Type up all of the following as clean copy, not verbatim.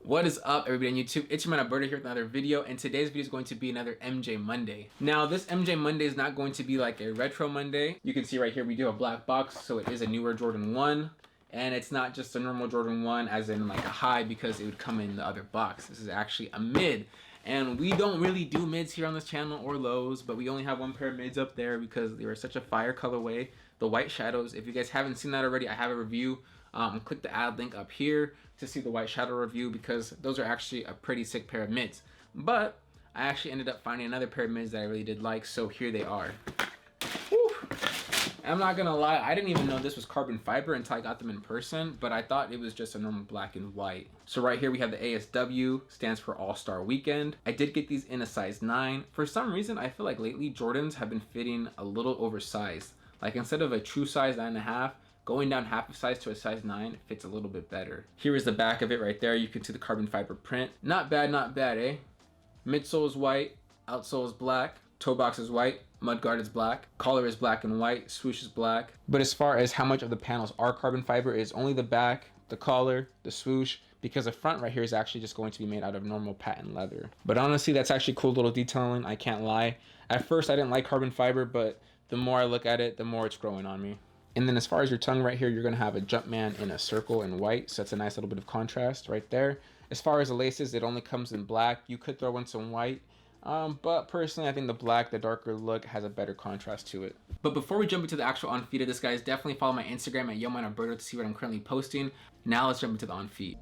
What is up, everybody on YouTube? It's YoManAlberto here with another video, and today's video is going to be another MJ Monday. Now, this MJ Monday is not going to be like a retro Monday. You can see right here we do have a black box, so it is a newer Jordan 1. And it's not just a normal Jordan 1 as in like a high because it would come in the other box. This is actually a mid. And we don't really do mids here on this channel or lows, but we only have one pair of mids up there because they were such a fire colorway. The white shadows, if you guys haven't seen that already, I have a review. Click the ad link up here to see the white shadow review because those are actually a pretty sick pair of mids. But I actually ended up finding another pair of mids that I really did like, so here they are. Whew. I'm not gonna lie, I didn't even know this was carbon fiber until I got them in person, but I thought it was just a normal black and white. So right here we have the ASW, stands for All-Star Weekend. I did get these in a size 9. For some reason, I feel like lately Jordans have been fitting a little oversized. Like instead of a true size 9.5, going down half a size to a size 9 fits a little bit better. Here is the back of it right there. You can see the carbon fiber print. Not bad, eh? Midsole is white, outsole is black, toe box is white, mudguard is black, collar is black and white, swoosh is black. But as far as how much of the panels are carbon fiber, is only the back, the collar, the swoosh, because the front right here is actually just going to be made out of normal patent leather. But honestly, that's actually cool little detailing, I can't lie. At first I didn't like carbon fiber, but the more I look at it, the more it's growing on me. And then as far as your tongue right here, you're gonna have a Jumpman in a circle in white. So that's a nice little bit of contrast right there. As far as the laces, it only comes in black. You could throw in some white. But personally, I think the black, the darker look, has a better contrast to it. But before we jump into the actual on feet of this, guys, definitely follow my Instagram at YoManAlberto to see what I'm currently posting. Now let's jump into the on feet.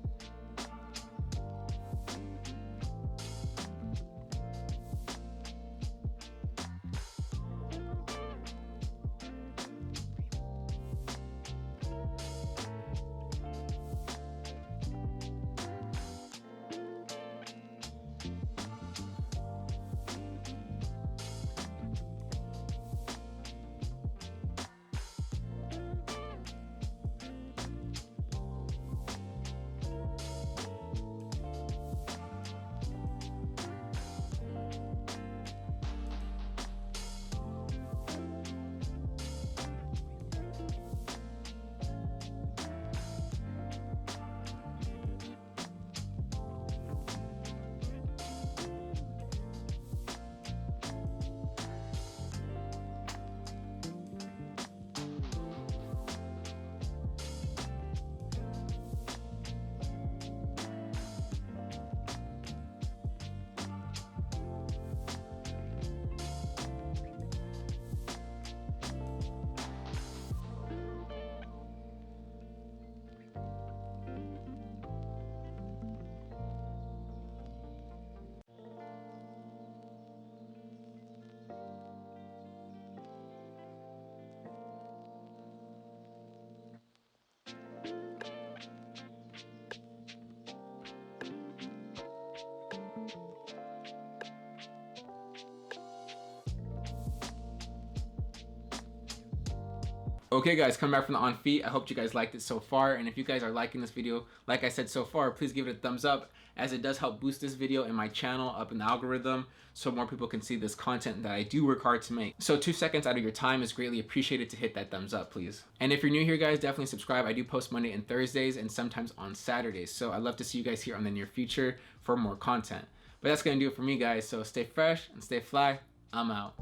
Okay guys, coming back from the on feet. I hope you guys liked it so far, and if you guys are liking this video, like I said so far, please give it a thumbs up, as it does help boost this video and my channel up in the algorithm so more people can see this content that I do work hard to make. So 2 seconds out of your time is greatly appreciated to hit that thumbs up, please. And if you're new here, guys, definitely subscribe. I do post Monday and Thursdays and sometimes on Saturdays, so I'd love to see you guys here on the near future for more content. But that's gonna do it for me, guys, so stay fresh and stay fly. I'm out.